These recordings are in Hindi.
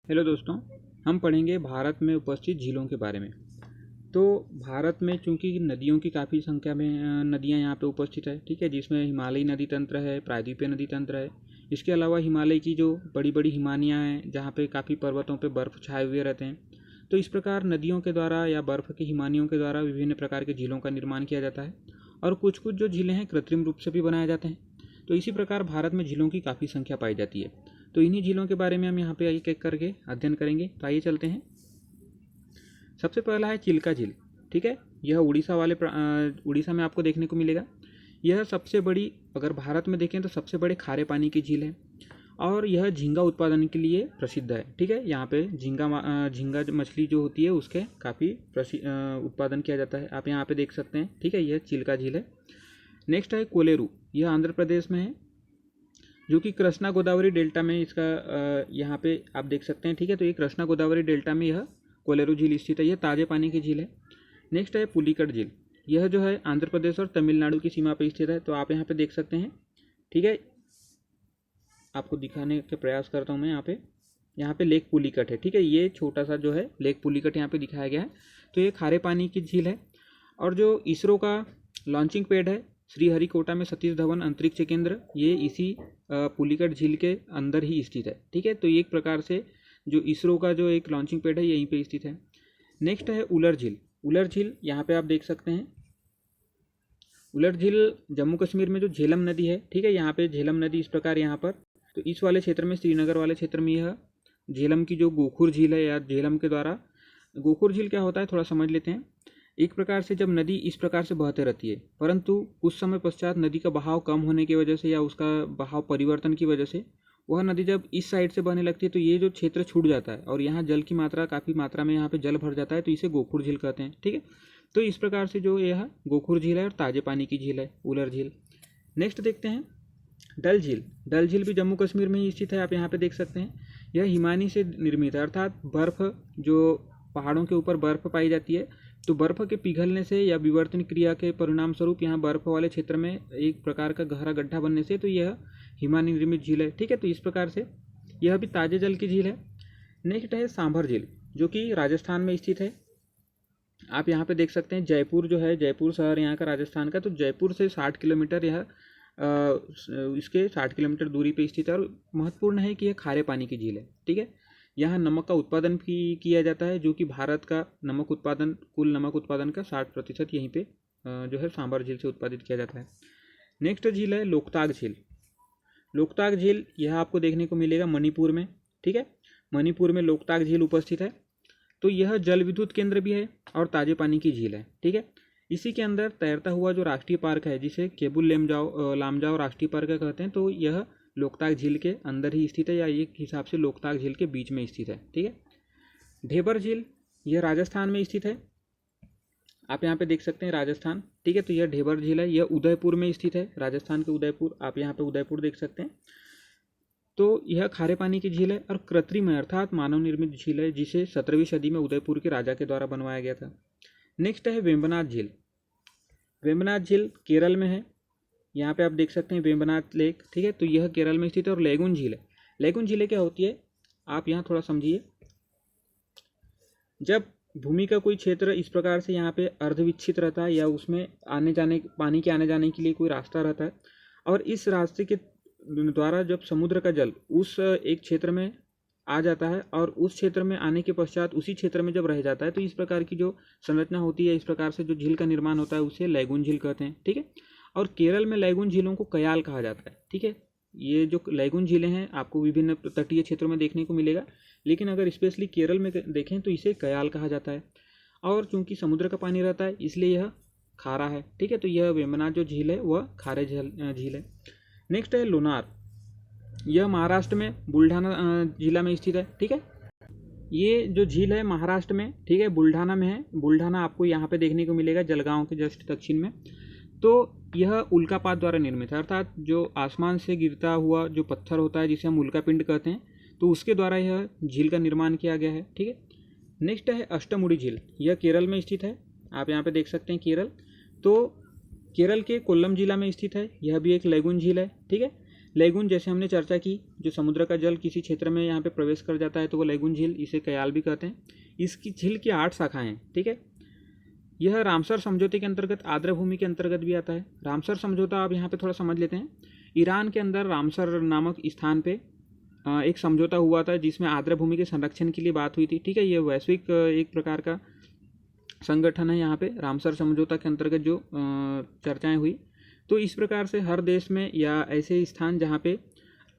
हेलो दोस्तों, हम पढ़ेंगे भारत में उपस्थित झीलों के बारे में। तो भारत में चूंकि नदियों की काफ़ी संख्या में नदियां यहाँ पे उपस्थित है, ठीक है, जिसमें हिमालयी नदी तंत्र है, प्रायद्वीपीय नदी तंत्र है। इसके अलावा हिमालय की जो बड़ी बड़ी हिमानियाँ हैं जहाँ पे काफ़ी पर्वतों पे बर्फ़ छाए हुए रहते हैं। तो इस प्रकार नदियों के द्वारा या बर्फ़ की हिमानियों के द्वारा विभिन्न प्रकार के झीलों का निर्माण किया जाता है और कुछ कुछ जो झीलें हैं कृत्रिम रूप से भी बनाए जाते हैं। तो इसी प्रकार भारत में झीलों की काफ़ी संख्या पाई जाती है। तो इन्हीं झीलों के बारे में हम यहाँ पे एक एक करके अध्ययन करेंगे। तो आइए चलते हैं। सबसे पहला है चिल्का झील, ठीक है। यह उड़ीसा में आपको देखने को मिलेगा। यह सबसे बड़ी, अगर भारत में देखें तो सबसे बड़े खारे पानी की झील है और यह झींगा उत्पादन के लिए प्रसिद्ध है, ठीक है। यहाँ पे झींगा मछली जो होती है उसके काफ़ी उत्पादन किया जाता है। आप यहाँ पे देख सकते हैं, ठीक है। यह चिल्का झील है। नेक्स्ट है कोलेरू, यह आंध्र प्रदेश में है, जो कि कृष्णा गोदावरी डेल्टा में इसका यहाँ पे आप देख सकते हैं, ठीक है। तो ये कृष्णा गोदावरी डेल्टा में यह कोलेरू झील स्थित है। यह ताजे पानी की झील है। नेक्स्ट है पुलिकट झील, यह जो है आंध्र प्रदेश और तमिलनाडु की सीमा पर स्थित है। तो आप यहाँ पे देख सकते हैं, ठीक है। आपको दिखाने का प्रयास करता हूँ मैं। यहाँ पे लेक पुलिकट है, ठीक है। ये छोटा सा जो है लेक पुलिकट यहाँ पे दिखाया गया है। तो ये खारे पानी की झील है और जो इसरो का लॉन्चिंग पैड है श्रीहरिकोटा में सतीश धवन अंतरिक्ष केंद्र, ये इसी पुलिकट झील के अंदर ही स्थित है, ठीक है। तो एक प्रकार से जो इसरो का जो एक लॉन्चिंग पैड है यहीं पे स्थित है। नेक्स्ट है उलर झील। उलर झील यहाँ पे आप देख सकते हैं। उलर झील जम्मू कश्मीर में जो झेलम नदी है, ठीक है। यहाँ पे झेलम नदी इस प्रकार यहाँ पर, तो इस वाले क्षेत्र में, श्रीनगर वाले क्षेत्र में यह झेलम की जो गोखुर झील है या झेलम के द्वारा, गोखुर झील क्या होता है थोड़ा समझ लेते हैं। एक प्रकार से जब नदी इस प्रकार से बहते रहती है, परंतु कुछ समय पश्चात नदी का बहाव कम होने की वजह से या उसका बहाव परिवर्तन की वजह से वह नदी जब इस साइड से बहने लगती है तो ये जो क्षेत्र छूट जाता है और यहाँ जल की मात्रा काफ़ी मात्रा में यहाँ पे जल भर जाता है। तो इसे गोखुर झील कहते हैं, ठीक है। तो इस प्रकार से जो यह गोखुर झील है और ताजे पानी की झील है उलर झील। नेक्स्ट देखते हैं डल झील। डल झील भी जम्मू कश्मीर में ही स्थित है। आप यहाँ पे देख सकते हैं। यह हिमानी से निर्मित है, अर्थात बर्फ़, जो पहाड़ों के ऊपर बर्फ़ पाई जाती है, तो बर्फ़ के पिघलने से या विवर्तन क्रिया के परिणाम स्वरूप यहाँ बर्फ़ वाले क्षेत्र में एक प्रकार का गहरा गड्ढा बनने से तो यह हिमानी निर्मित झील है, ठीक है। तो इस प्रकार से यह भी ताजे जल की झील है। नेक्स्ट है सांभर झील, जो कि राजस्थान में स्थित है। आप यहाँ पे देख सकते हैं जयपुर जो है, जयपुर शहर यहाँ का राजस्थान का, तो जयपुर से 60 किलोमीटर यह इसके 60 किलोमीटर दूरी पे स्थित है और महत्वपूर्ण है कि यह खारे पानी की झील है, ठीक है। यहाँ नमक का उत्पादन भी किया जाता है, जो कि भारत का नमक उत्पादन, कुल नमक उत्पादन का 60% यहीं पे जो है सांभर झील से उत्पादित किया जाता है। नेक्स्ट झील है लोकताक झील। लोकताक झील यह आपको देखने को मिलेगा मणिपुर में, ठीक है। मणिपुर में लोकताक झील उपस्थित है। तो यह जल विद्युत केंद्र भी है और ताजे पानी की झील है, ठीक है। इसी के अंदर तैरता हुआ जो राष्ट्रीय पार्क है, जिसे केबुल लामजाओ राष्ट्रीय पार्क कहते हैं, तो यह लोकताक झील के अंदर ही स्थित है या एक हिसाब से लोकताक झील के बीच में स्थित है, ठीक है। ढेबर झील यह राजस्थान में स्थित है। आप यहाँ पे देख सकते हैं राजस्थान, ठीक है। तो यह ढेबर झील है, यह उदयपुर में स्थित है, राजस्थान के उदयपुर। आप यहाँ पे उदयपुर देख सकते हैं। तो यह खारे पानी की झील है और कृत्रिम है, अर्थात मानव निर्मित झील है, जिसे 17वीं सदी में उदयपुर के राजा के द्वारा बनवाया गया था। नेक्स्ट है वेम्बनाथ झील। वेम्बनाथ झील केरल में है। यहाँ पे आप देख सकते हैं वेम्बनाथ लेक, ठीक है। तो यह केरल में स्थित है। और लेगुन झील है। लेगुन झील क्या होती है, आप यहाँ थोड़ा समझिए। जब भूमि का कोई क्षेत्र इस प्रकार से यहाँ पे अर्धविकसित रहता है या उसमें पानी के आने जाने के लिए कोई रास्ता रहता है और इस रास्ते के द्वारा जब समुद्र का जल उस एक क्षेत्र में आ जाता है और उस क्षेत्र में आने के पश्चात उसी क्षेत्र में जब रह जाता है, तो इस प्रकार की जो संरचना होती है, इस प्रकार से जो झील का निर्माण होता है, उसे लैगून झील कहते हैं, ठीक है। और केरल में लैगून झीलों को कयाल कहा जाता है, ठीक है। ये जो लैगून झीलें हैं आपको विभिन्न तटीय क्षेत्रों में देखने को मिलेगा, लेकिन अगर स्पेशली केरल में देखें तो इसे कयाल कहा जाता है। और चूंकि समुद्र का पानी रहता है इसलिए यह खारा है, ठीक है। तो यह वेम्बनाथ जो झील है वह खारे झील है। नेक्स्ट है लोनार। यह महाराष्ट्र में बुल्ढाना जिला में स्थित है, ठीक है। ये जो झील है महाराष्ट्र में, ठीक है, बुल्ढाना में है। बुल्ढाना आपको यहाँ पे देखने को मिलेगा जलगांव के जस्ट दक्षिण में। तो यह उल्कापात द्वारा निर्मित है, अर्थात जो आसमान से गिरता हुआ जो पत्थर होता है जिसे हम उल्कापिंड कहते हैं, तो उसके द्वारा यह झील का निर्माण किया गया है, ठीक है। नेक्स्ट है अष्टमुड़ी झील। यह केरल में स्थित है। आप यहाँ पे देख सकते हैं केरल। तो केरल के कोल्लम जिला में स्थित है। यह भी एक लैगून झील है, ठीक है। लेगुन जैसे हमने चर्चा की, जो समुद्र का जल किसी क्षेत्र में यहाँ पे प्रवेश कर जाता है तो वो लेगुन झील, इसे कयाल भी कहते हैं। इसकी झील की 8 शाखाएं हैं, ठीक है। यह रामसर समझौते के अंतर्गत आर्द्रभूमि के अंतर्गत भी आता है। रामसर समझौता आप यहाँ पे थोड़ा समझ लेते हैं। ईरान के अंदर रामसर नामक स्थान पे एक समझौता हुआ था जिसमें आर्द्रभूमि के संरक्षण के लिए बात हुई थी, ठीक है। ये वैश्विक एक प्रकार का संगठन है यहाँ पे रामसर समझौता के अंतर्गत जो चर्चाएं हुई। तो इस प्रकार से हर देश में या ऐसे स्थान जहाँ पे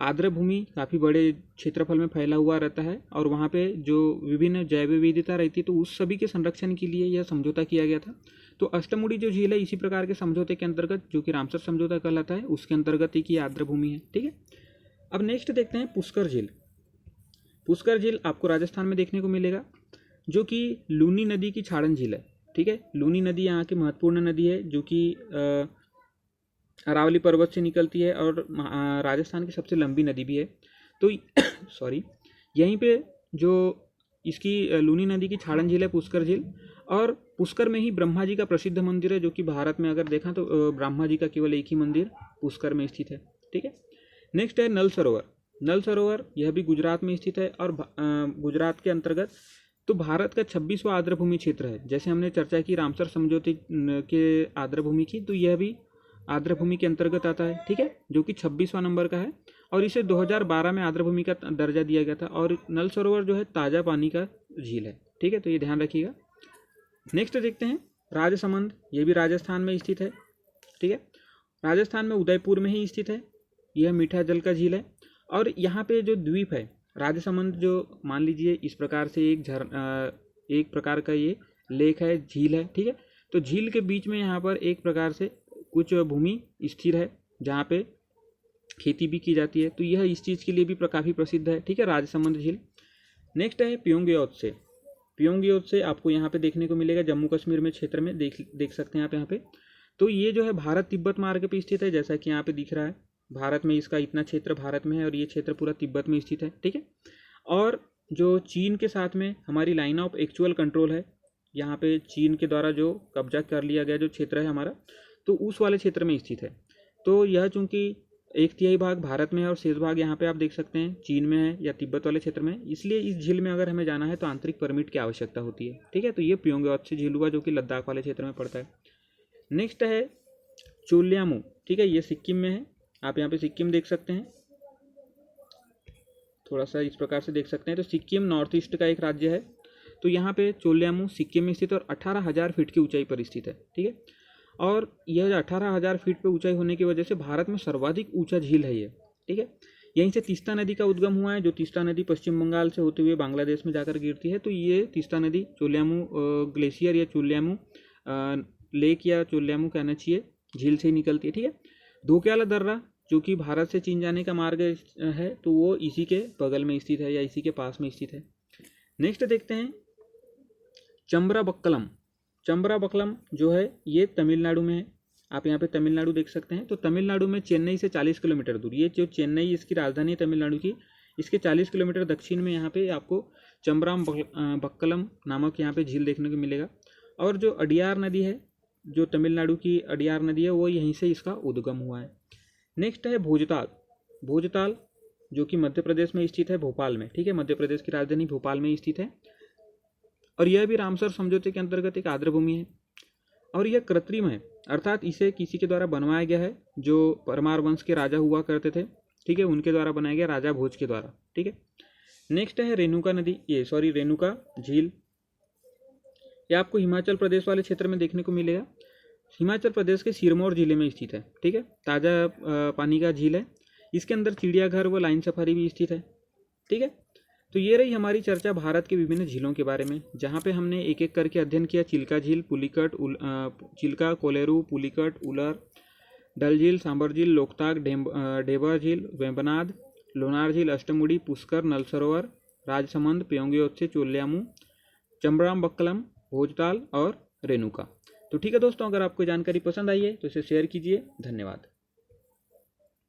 आर्द्रभूमि काफ़ी बड़े क्षेत्रफल में फैला हुआ रहता है और वहाँ पे जो विभिन्न जैव विविधता रहती है, तो उस सभी के संरक्षण के लिए यह समझौता किया गया था। तो अष्टमुड़ी जो झील है इसी प्रकार के समझौते के अंतर्गत, जो कि रामसर समझौता कहलाता है, उसके अंतर्गत ही की आर्द्रभूमि है, ठीक है। अब नेक्स्ट देखते हैं पुष्कर झील। पुष्कर झील आपको राजस्थान में देखने को मिलेगा, जो कि लूनी नदी की छाड़न झील है, ठीक है। लूनी नदी यहाँ की महत्वपूर्ण नदी है जो कि अरावली पर्वत से निकलती है और राजस्थान की सबसे लंबी नदी भी है। तो सॉरी, यहीं पे जो इसकी लूनी नदी की छाड़न झील है पुष्कर झील, और पुष्कर में ही ब्रह्मा जी का प्रसिद्ध मंदिर है, जो कि भारत में अगर देखा तो ब्रह्मा जी का केवल एक ही मंदिर पुष्कर में स्थित है, ठीक है। नेक्स्ट है नल सरोवर। नल सरोवर यह भी गुजरात में स्थित है और गुजरात के अंतर्गत तो भारत का 26वां आर्द्रभूमि क्षेत्र है। जैसे हमने चर्चा की रामसर समझौते के आर्द्रभूमि की, तो यह भी आर्द्रभूमि के अंतर्गत आता है, ठीक है, जो कि 26वां नंबर का है और इसे 2012 में आर्द्रभूमि का दर्जा दिया गया था। और नल सरोवर जो है ताज़ा पानी का झील है, ठीक है, तो ये ध्यान रखिएगा। नेक्स्ट देखते हैं राजसमंद। ये भी राजस्थान में स्थित है, ठीक है। राजस्थान में उदयपुर में ही स्थित है। यह मीठा जल का झील है और यहाँ पे जो द्वीप है राजसमंद, जो मान लीजिए इस प्रकार से एक प्रकार का ये लेक है, झील है, ठीक है। तो झील के बीच में यहाँ पर एक प्रकार से कुछ भूमि स्थिर है जहाँ पे खेती भी की जाती है, तो यह इस चीज़ के लिए भी काफ़ी प्रसिद्ध है, ठीक है, राजसमंद झील। नेक्स्ट है प्योंगयांत्से। प्योंगयांत्से आपको यहाँ पे देखने को मिलेगा जम्मू कश्मीर में क्षेत्र में, देख सकते हैं आप यहाँ पे। तो ये जो है भारत तिब्बत मार्ग पे स्थित है, जैसा कि यहाँ पे दिख रहा है। भारत में इसका इतना क्षेत्र भारत में है और ये क्षेत्र पूरा तिब्बत में स्थित है, ठीक है। और जो चीन के साथ में हमारी लाइन ऑफ एक्चुअल कंट्रोल है, यहाँ पे चीन के द्वारा जो कब्जा कर लिया गया जो क्षेत्र है हमारा, तो उस वाले क्षेत्र में स्थित है। तो यह चूंकि 1/3 भाग भारत में है और शेष भाग यहाँ पे आप देख सकते हैं चीन में है या तिब्बत वाले क्षेत्र में, इसलिए इस झील में अगर हमें जाना है तो आंतरिक परमिट की आवश्यकता होती है, ठीक है। तो ये प्योंगयांत्से झील हुआ जो कि लद्दाख वाले क्षेत्र में पड़ता है। नेक्स्ट है चोल्यामू, ठीक है, ये सिक्किम में है। आप यहाँ पे सिक्किम देख सकते हैं, थोड़ा सा इस प्रकार से देख सकते हैं। तो सिक्किम नॉर्थ ईस्ट का एक राज्य है। तो यहाँ पे चोल्यामू सिक्किम में स्थित और 18,000 फीट की ऊंचाई पर स्थित है, ठीक है। और यह 18,000 फीट पर ऊंचाई होने की वजह से भारत में सर्वाधिक ऊंचा झील है ये, ठीक है। यहीं से तीस्ता नदी का उद्गम हुआ है, जो तीस्ता नदी पश्चिम बंगाल से होते हुए बांग्लादेश में जाकर गिरती है। तो ये तीस्ता नदी चोल्यामू ग्लेशियर या चोल्यामू लेक या चोल्यामू कहना चाहिए झील से ही निकलती है, ठीक है। धोक्याला दर्रा जो कि भारत से चीन जाने का मार्ग है, तो वो इसी के बगल में स्थित है या इसी के पास में स्थित है। नेक्स्ट देखते हैं चंबराबक्कलम। चंबराबक्कलम जो है ये तमिलनाडु में है। आप यहाँ पे तमिलनाडु देख सकते हैं। तो तमिलनाडु में चेन्नई से 40 किलोमीटर दूर, ये जो चेन्नई इसकी राजधानी है तमिलनाडु की, इसके 40 किलोमीटर दक्षिण में यहाँ पे आपको चंबराबक्कलम नामक यहाँ पे झील देखने को मिलेगा। और जो अडियार नदी है, जो तमिलनाडु की अडियार नदी है, वो यहीं से इसका उद्गम हुआ है। नेक्स्ट है भोजताल। भोजताल जो कि मध्य प्रदेश में स्थित है, भोपाल में, ठीक है, मध्य प्रदेश की राजधानी भोपाल में स्थित है। और यह भी रामसर समझौते के अंतर्गत एक आर्द्रभूमि है और यह कृत्रिम है, अर्थात इसे किसी के द्वारा बनवाया गया है, जो परमार वंश के राजा हुआ करते थे, ठीक है, उनके द्वारा बनाया गया, राजा भोज के द्वारा, ठीक है। नेक्स्ट है रेणुका नदी, रेणुका झील। ये आपको हिमाचल प्रदेश वाले क्षेत्र में देखने को मिलेगा। हिमाचल प्रदेश के सिरमौर जिले में स्थित है, ठीक है, ताज़ा पानी का झील है। इसके अंदर चिड़ियाघर व लाइन सफारी भी स्थित है, ठीक है। तो ये रही हमारी चर्चा भारत के विभिन्न झीलों के बारे में, जहाँ पे हमने एक एक करके अध्ययन किया। चिल्का झील, पुलिकट, चिल्का, कोलेरू, पुलिकट, उलर, डल झील, सांबर झील, लोकताक, ढेबर झील, वेम्बनाड, लोनार झील, अष्टमुड़ी, पुष्कर, नल सरोवर, राजसमंद, प्योंगयांत्से, चोल्यामू, चंबराबक्कलम, भोजताल और रेणुका। तो ठीक है दोस्तों, अगर आपको जानकारी पसंद आई है तो इसे शेयर कीजिए। धन्यवाद।